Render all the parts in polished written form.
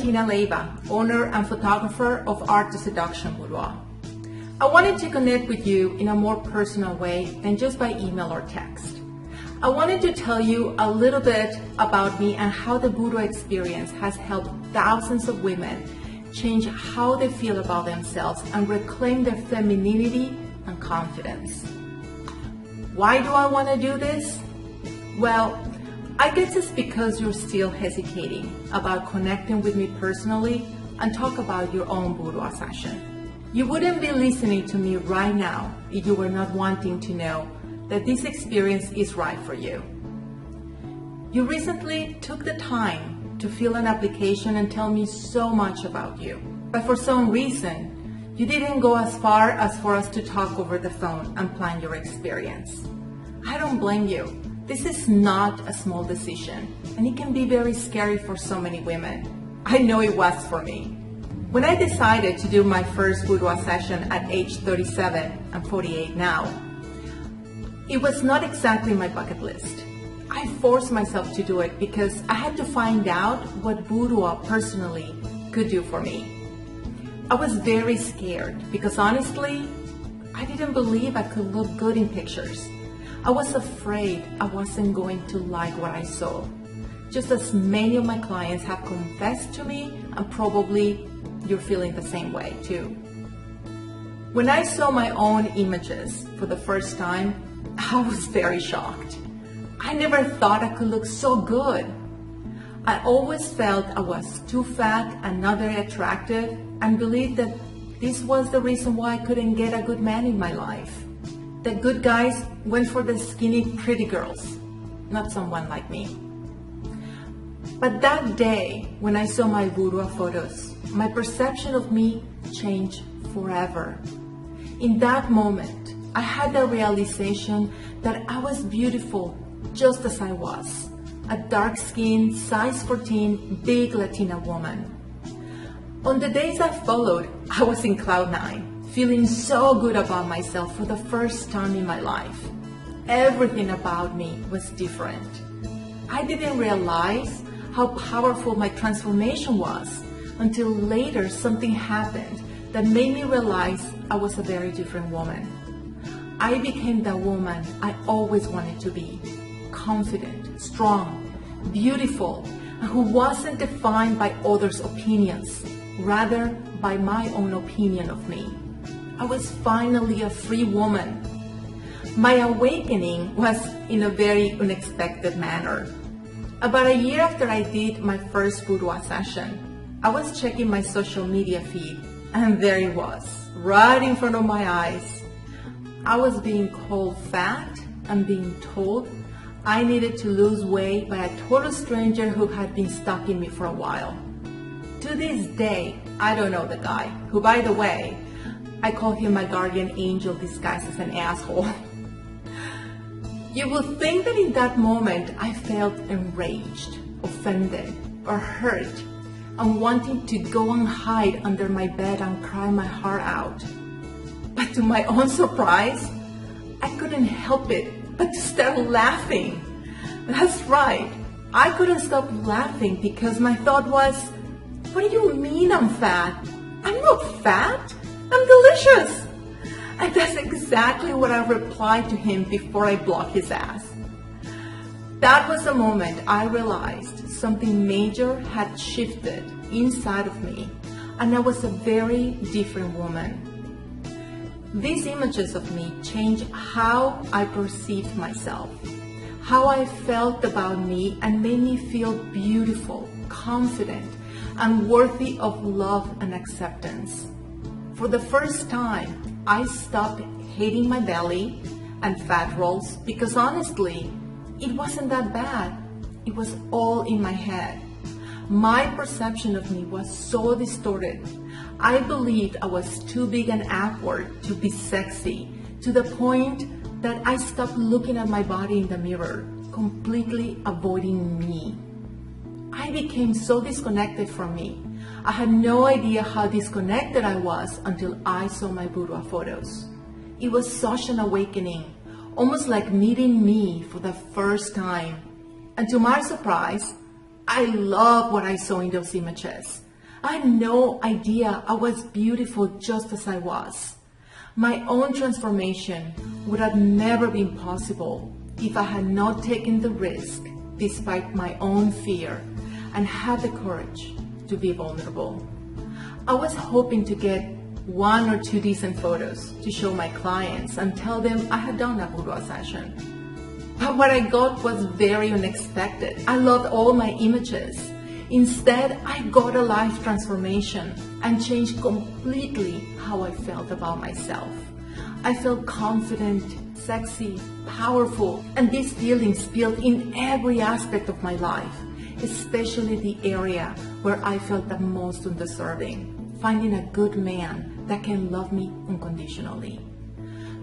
Tina Leiva, owner and photographer of Art to Seduction Boudoir. I wanted to connect with you in a more personal way than just by email or text. I wanted to tell you a little bit about me and how the boudoir experience has helped thousands of women change how they feel about themselves and reclaim their femininity and confidence. Why do I want to do this? Well, I guess it's because you're still hesitating about connecting with me personally and talk about your own boudoir session. You wouldn't be listening to me right now if you were not wanting to know that this experience is right for you. You recently took the time to fill an application and tell me so much about you, but for some reason, you didn't go as far as for us to talk over the phone and plan your experience. I don't blame you. This is not a small decision, and it can be very scary for so many women. I know it was for me. When I decided to do my first boudoir session at age 37, I'm 48 now, it was not exactly my bucket list. I forced myself to do it because I had to find out what boudoir personally could do for me. I was very scared because honestly, I didn't believe I could look good in pictures. I was afraid I wasn't going to like what I saw, just as many of my clients have confessed to me, and probably you're feeling the same way too. When I saw my own images for the first time, I was very shocked. I never thought I could look so good. I always felt I was too fat and not very attractive, and believed that this was the reason why I couldn't get a good man in my life. The good guys went for the skinny, pretty girls, not someone like me. But that day, when I saw my boudoir photos, my perception of me changed forever. In that moment, I had the realization that I was beautiful just as I was, a dark-skinned, size 14, big Latina woman. On the days that followed, I was in cloud nine, feeling so good about myself for the first time in my life. Everything about me was different. I didn't realize how powerful my transformation was until later something happened that made me realize I was a very different woman. I became the woman I always wanted to be, confident, strong, beautiful, and who wasn't defined by others' opinions, rather by my own opinion of me. I was finally a free woman. My awakening was in a very unexpected manner. About a year after I did my first boudoir session, I was checking my social media feed, and there it was, right in front of my eyes. I was being called fat and being told I needed to lose weight by a total stranger who had been stalking me for a while. To this day, I don't know the guy, who, by the way, I call him my guardian angel disguised as an asshole. You would think that in that moment I felt enraged, offended, or hurt, and wanting to go and hide under my bed and cry my heart out. But to my own surprise, I couldn't help it but to start laughing. That's right, I couldn't stop laughing because my thought was, what do you mean I'm fat? I'm not fat. I'm delicious. And that's exactly what I replied to him before I blocked his ass. That was the moment I realized something major had shifted inside of me, and I was a very different woman. These images of me changed how I perceived myself, how I felt about me, and made me feel beautiful, confident, and worthy of love and acceptance. For the first time, I stopped hating my belly and fat rolls because honestly, it wasn't that bad. It was all in my head. My perception of me was so distorted. I believed I was too big and awkward to be sexy, to the point that I stopped looking at my body in the mirror, completely avoiding me. I became so disconnected from me. I had no idea how disconnected I was until I saw my boudoir photos. It was such an awakening, almost like meeting me for the first time. And to my surprise, I loved what I saw in those images. I had no idea I was beautiful just as I was. My own transformation would have never been possible if I had not taken the risk despite my own fear and had the courage to be vulnerable. I was hoping to get 1 or 2 decent photos to show my clients and tell them I had done a boudoir session. But what I got was very unexpected. I loved all my images. Instead, I got a life transformation and changed completely how I felt about myself. I felt confident, sexy, powerful, and these feelings spilled in every aspect of my life, especially the area where I felt the most undeserving, finding a good man that can love me unconditionally.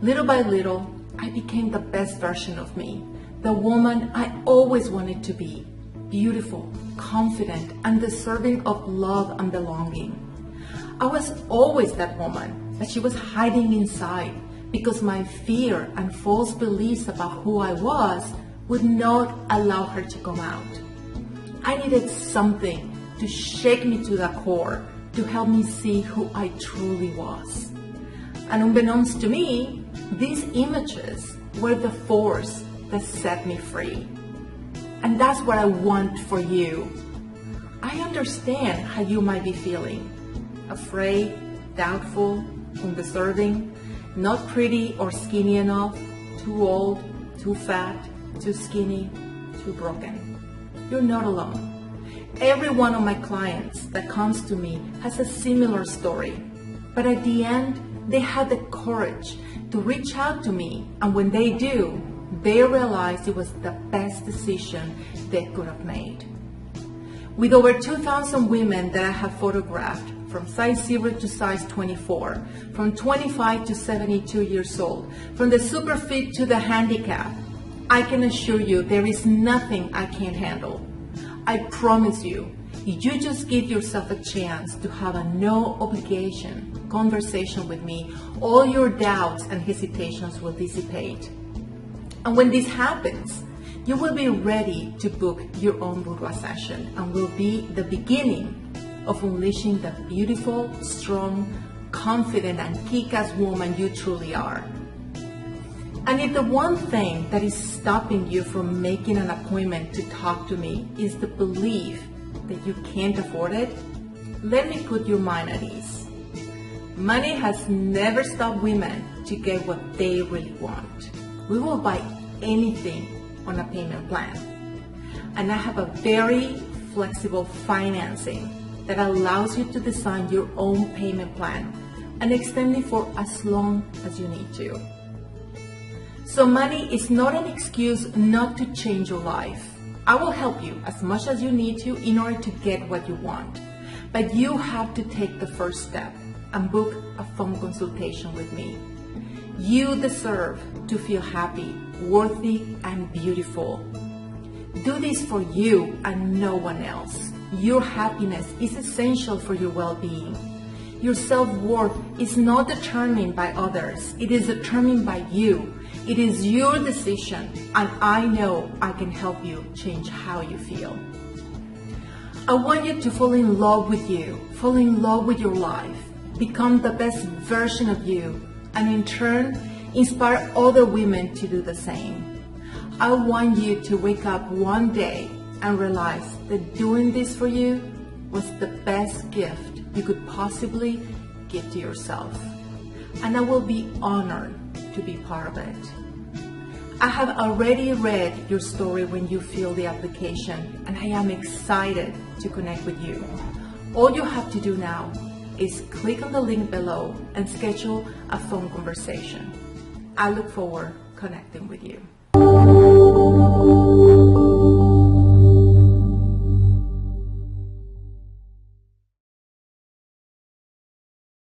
Little by little, I became the best version of me, the woman I always wanted to be. Beautiful, confident, and deserving of love and belonging. I was always that woman that she was hiding inside because my fear and false beliefs about who I was would not allow her to come out. I needed something to shake me to the core to help me see who I truly was. And unbeknownst to me, these images were the force that set me free. And that's what I want for you. I understand how you might be feeling. Afraid, doubtful, undeserving, not pretty or skinny enough, too old, too fat, too skinny, too broken. You're not alone. Every one of my clients that comes to me has a similar story. But at the end, they had the courage to reach out to me. And when they do, they realized it was the best decision they could have made. With over 2,000 women that I have photographed, from size 0 to size 24, from 25 to 72 years old, from the super fit to the handicap, I can assure you there is nothing I can't handle. I promise you, if you just give yourself a chance to have a no obligation conversation with me, all your doubts and hesitations will dissipate. And when this happens, you will be ready to book your own boudoir session and will be the beginning of unleashing the beautiful, strong, confident, and kick-ass woman you truly are. And if the one thing that is stopping you from making an appointment to talk to me is the belief that you can't afford it, let me put your mind at ease. Money has never stopped women to get what they really want. We will buy anything on a payment plan. And I have a very flexible financing that allows you to design your own payment plan and extend it for as long as you need to. So money is not an excuse not to change your life. I will help you as much as you need to in order to get what you want. But you have to take the first step and book a phone consultation with me. You deserve to feel happy, worthy, and beautiful. Do this for you and no one else. Your happiness is essential for your well-being. Your self-worth is not determined by others. It is determined by you. It is your decision, and I know I can help you change how you feel. I want you to fall in love with you, fall in love with your life, become the best version of you, and in turn, inspire other women to do the same. I want you to wake up one day and realize that doing this for you was the best gift you could possibly give to yourself. And I will be honored to be part of it. I have already read your story when you fill the application, and I am excited to connect with you. All you have to do now is click on the link below and schedule a phone conversation. I look forward to connecting with you.